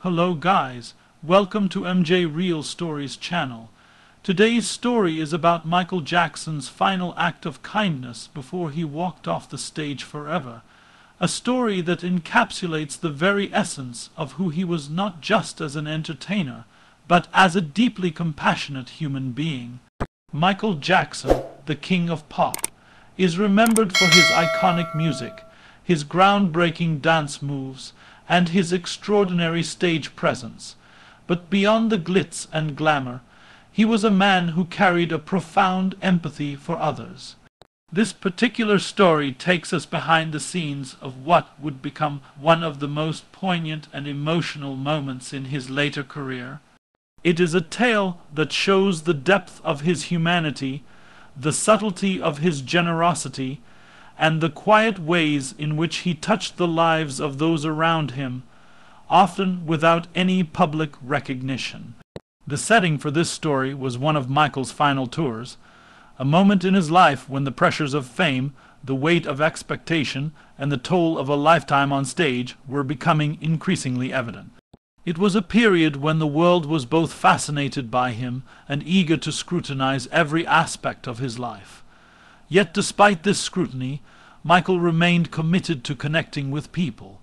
Hello guys, welcome to MJ Real Stories channel. Today's story is about Michael Jackson's final act of kindness before he walked off the stage forever. A story that encapsulates the very essence of who he was, not just as an entertainer, but as a deeply compassionate human being. Michael Jackson, the king of pop, is remembered for his iconic music, his groundbreaking dance moves, and his extraordinary stage presence. But beyond the glitz and glamour, he was a man who carried a profound empathy for others. This particular story takes us behind the scenes of what would become one of the most poignant and emotional moments in his later career. It is a tale that shows the depth of his humanity, the subtlety of his generosity, and the quiet ways in which he touched the lives of those around him, often without any public recognition. The setting for this story was one of Michael's final tours, a moment in his life when the pressures of fame, the weight of expectation, and the toll of a lifetime on stage were becoming increasingly evident. It was a period when the world was both fascinated by him and eager to scrutinize every aspect of his life. Yet despite this scrutiny, Michael remained committed to connecting with people,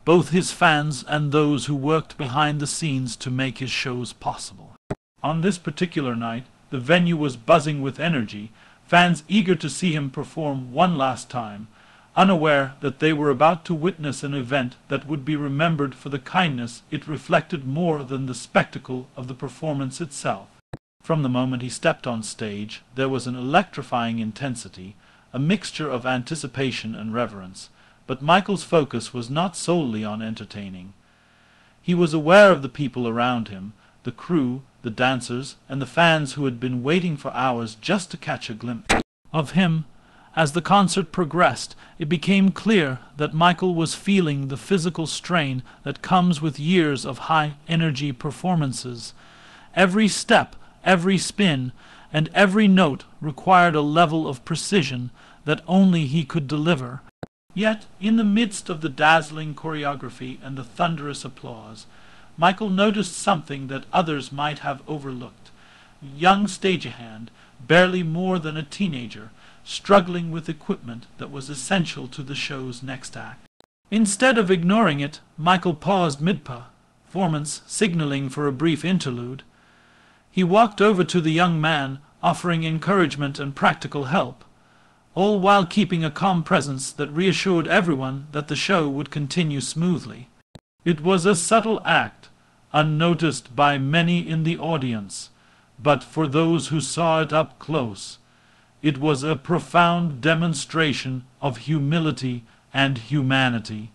both his fans and those who worked behind the scenes to make his shows possible. On this particular night, the venue was buzzing with energy, fans eager to see him perform one last time, unaware that they were about to witness an event that would be remembered for the kindness it reflected more than the spectacle of the performance itself. From the moment he stepped on stage, there was an electrifying intensity, a mixture of anticipation and reverence, but Michael's focus was not solely on entertaining. He was aware of the people around him, the crew, the dancers, and the fans who had been waiting for hours just to catch a glimpse of him. As the concert progressed, it became clear that Michael was feeling the physical strain that comes with years of high-energy performances. Every step, every spin, and every note required a level of precision that only he could deliver. Yet, in the midst of the dazzling choreography and the thunderous applause, Michael noticed something that others might have overlooked. A young stagehand, barely more than a teenager, struggling with equipment that was essential to the show's next act. Instead of ignoring it, Michael paused mid-performance, signaling for a brief interlude. He walked over to the young man, offering encouragement and practical help, all while keeping a calm presence that reassured everyone that the show would continue smoothly. It was a subtle act, unnoticed by many in the audience, but for those who saw it up close, it was a profound demonstration of humility and humanity.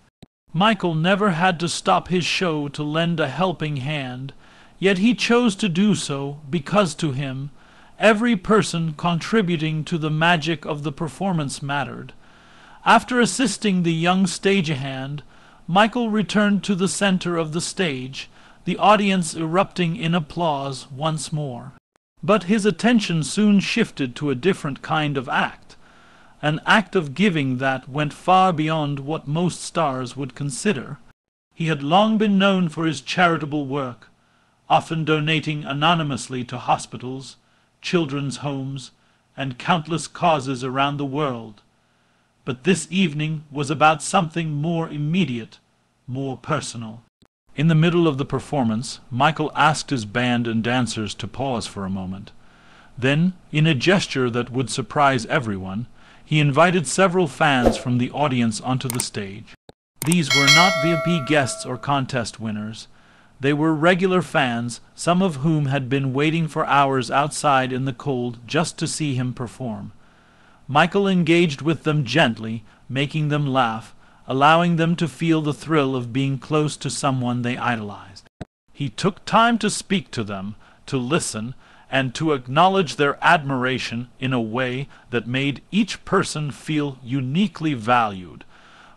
Michael never had to stop his show to lend a helping hand, yet he chose to do so because to him, every person contributing to the magic of the performance mattered. After assisting the young stagehand, Michael returned to the center of the stage, the audience erupting in applause once more. But his attention soon shifted to a different kind of act, an act of giving that went far beyond what most stars would consider. He had long been known for his charitable work, often donating anonymously to hospitals, children's homes, and countless causes around the world. But this evening was about something more immediate, more personal. In the middle of the performance, Michael asked his band and dancers to pause for a moment. Then, in a gesture that would surprise everyone, he invited several fans from the audience onto the stage. These were not VIP guests or contest winners. They were regular fans, some of whom had been waiting for hours outside in the cold just to see him perform. Michael engaged with them gently, making them laugh, allowing them to feel the thrill of being close to someone they idolized. He took time to speak to them, to listen, and to acknowledge their admiration in a way that made each person feel uniquely valued.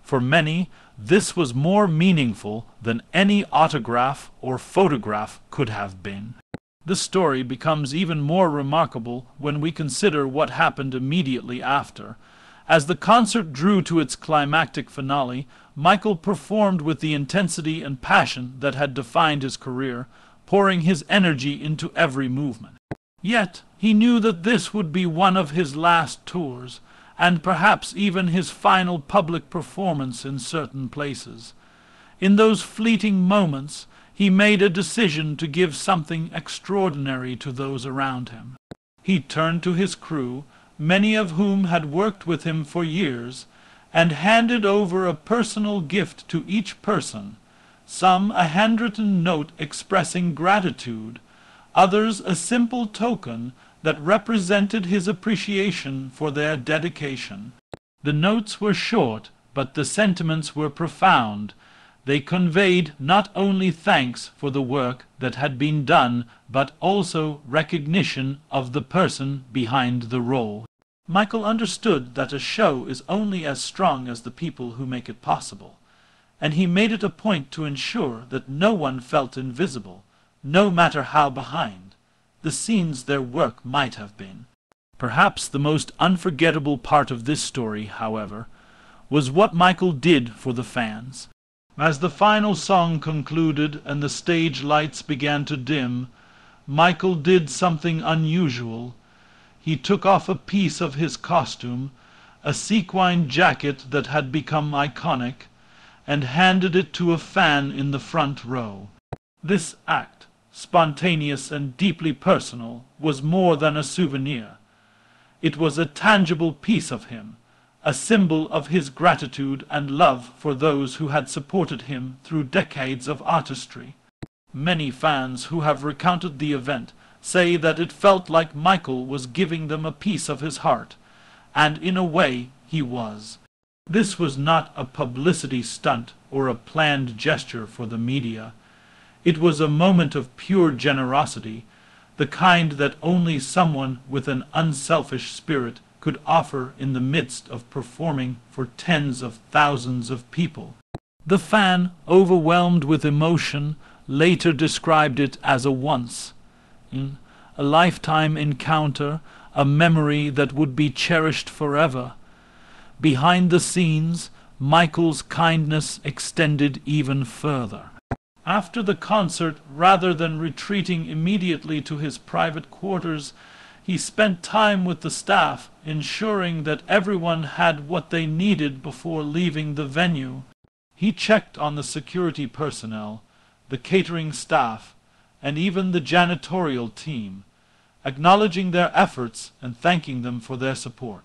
For many, this was more meaningful than any autograph or photograph could have been. The story becomes even more remarkable when we consider what happened immediately after. As the concert drew to its climactic finale, Michael performed with the intensity and passion that had defined his career, pouring his energy into every movement. Yet he knew that this would be one of his last tours, and perhaps even his final public performance in certain places. In those fleeting moments, he made a decision to give something extraordinary to those around him. He turned to his crew, many of whom had worked with him for years, and handed over a personal gift to each person, some a handwritten note expressing gratitude, others a simple token that represented his appreciation for their dedication. The notes were short, but the sentiments were profound. They conveyed not only thanks for the work that had been done, but also recognition of the person behind the role. Michael understood that a show is only as strong as the people who make it possible, and he made it a point to ensure that no one felt invisible, no matter how behind the scenes their work might have been. Perhaps the most unforgettable part of this story, however, was what Michael did for the fans. As the final song concluded and the stage lights began to dim, Michael did something unusual. He took off a piece of his costume, a sequin jacket that had become iconic, and handed it to a fan in the front row. This act, spontaneous and deeply personal, was more than a souvenir. It was a tangible piece of him, a symbol of his gratitude and love for those who had supported him through decades of artistry. Many fans who have recounted the event say that it felt like Michael was giving them a piece of his heart, and in a way he was. This was not a publicity stunt or a planned gesture for the media. It was a moment of pure generosity, the kind that only someone with an unselfish spirit could offer in the midst of performing for tens of thousands of people. The fan, overwhelmed with emotion, later described it as a a lifetime encounter, a memory that would be cherished forever. Behind the scenes, Michael's kindness extended even further. After the concert, rather than retreating immediately to his private quarters, he spent time with the staff, ensuring that everyone had what they needed before leaving the venue. He checked on the security personnel, the catering staff, and even the janitorial team, acknowledging their efforts and thanking them for their support.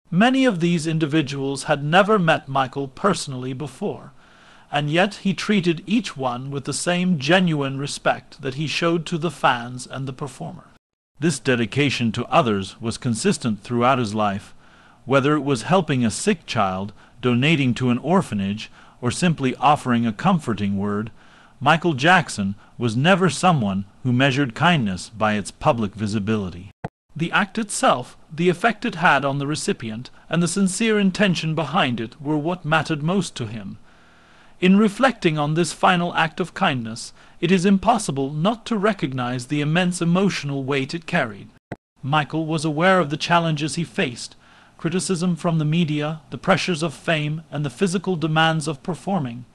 Many of these individuals had never met Michael personally before, and yet he treated each one with the same genuine respect that he showed to the fans and the performer. This dedication to others was consistent throughout his life, whether it was helping a sick child, donating to an orphanage, or simply offering a comforting word. Michael Jackson was never someone who measured kindness by its public visibility. The act itself, the effect it had on the recipient, and the sincere intention behind it were what mattered most to him. In reflecting on this final act of kindness, it is impossible not to recognize the immense emotional weight it carried. Michael was aware of the challenges he faced: criticism from the media, the pressures of fame, and the physical demands of performing.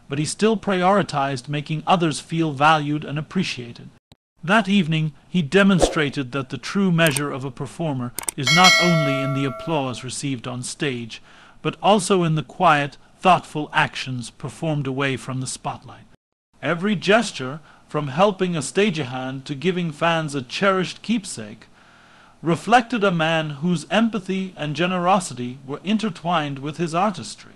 But he still prioritized making others feel valued and appreciated. That evening he demonstrated that the true measure of a performer is not only in the applause received on stage, but also in the quiet, thoughtful actions performed away from the spotlight. Every gesture, from helping a stagehand to giving fans a cherished keepsake, reflected a man whose empathy and generosity were intertwined with his artistry.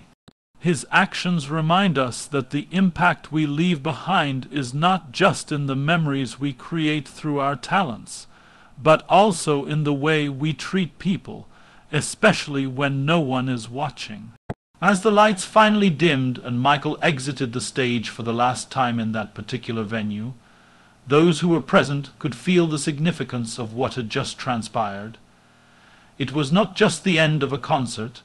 His actions remind us that the impact we leave behind is not just in the memories we create through our talents, but also in the way we treat people, especially when no one is watching. As the lights finally dimmed and Michael exited the stage for the last time in that particular venue, those who were present could feel the significance of what had just transpired. It was not just the end of a concert.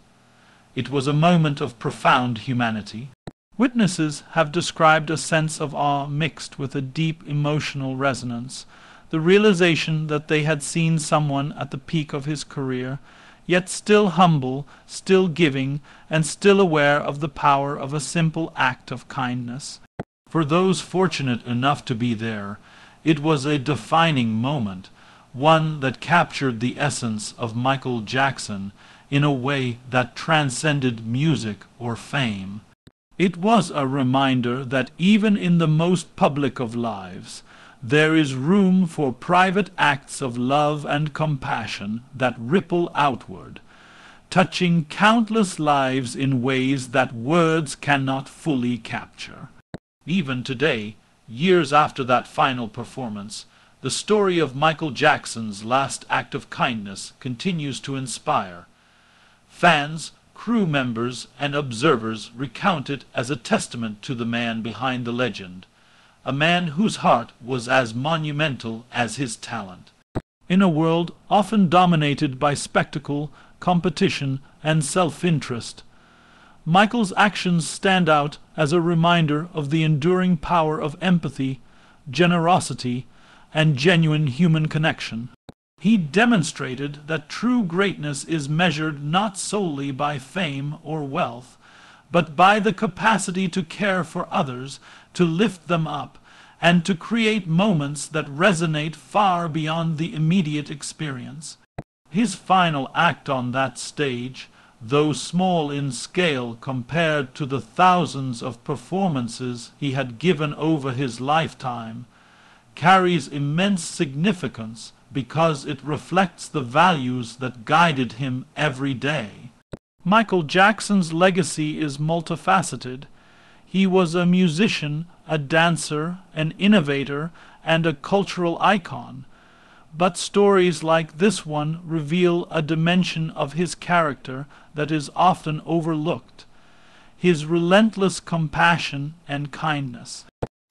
It was a moment of profound humanity. Witnesses have described a sense of awe mixed with a deep emotional resonance, the realization that they had seen someone at the peak of his career, yet still humble, still giving, and still aware of the power of a simple act of kindness. For those fortunate enough to be there, it was a defining moment, one that captured the essence of Michael Jackson in a way that transcended music or fame. It was a reminder that even in the most public of lives, there is room for private acts of love and compassion that ripple outward, touching countless lives in ways that words cannot fully capture. Even today, years after that final performance, the story of Michael Jackson's last act of kindness continues to inspire. Fans, crew members, and observers recount it as a testament to the man behind the legend, a man whose heart was as monumental as his talent. In a world often dominated by spectacle, competition, and self-interest, Michael's actions stand out as a reminder of the enduring power of empathy, generosity, and genuine human connection. He demonstrated that true greatness is measured not solely by fame or wealth, but by the capacity to care for others, to lift them up, and to create moments that resonate far beyond the immediate experience. His final act on that stage, though small in scale compared to the thousands of performances he had given over his lifetime, carries immense significance because it reflects the values that guided him every day. Michael Jackson's legacy is multifaceted. He was a musician, a dancer, an innovator, and a cultural icon. But stories like this one reveal a dimension of his character that is often overlooked: his relentless compassion and kindness.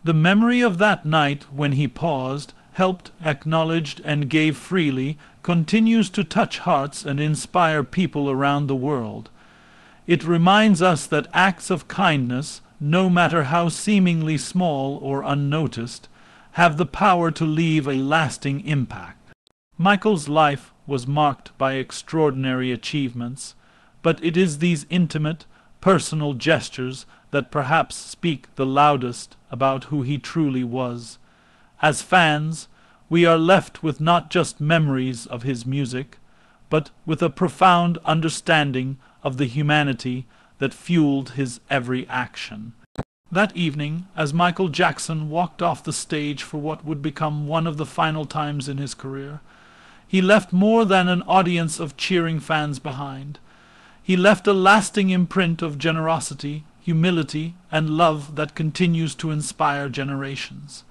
The memory of that night when he paused, helped, acknowledged, and gave freely continues to touch hearts and inspire people around the world. It reminds us that acts of kindness, no matter how seemingly small or unnoticed, have the power to leave a lasting impact. Michael's life was marked by extraordinary achievements, but it is these intimate, personal gestures that perhaps speak the loudest about who he truly was. As fans, we are left with not just memories of his music, but with a profound understanding of the humanity that fueled his every action. That evening, as Michael Jackson walked off the stage for what would become one of the final times in his career, he left more than an audience of cheering fans behind. He left a lasting imprint of generosity, humility, and love that continues to inspire generations.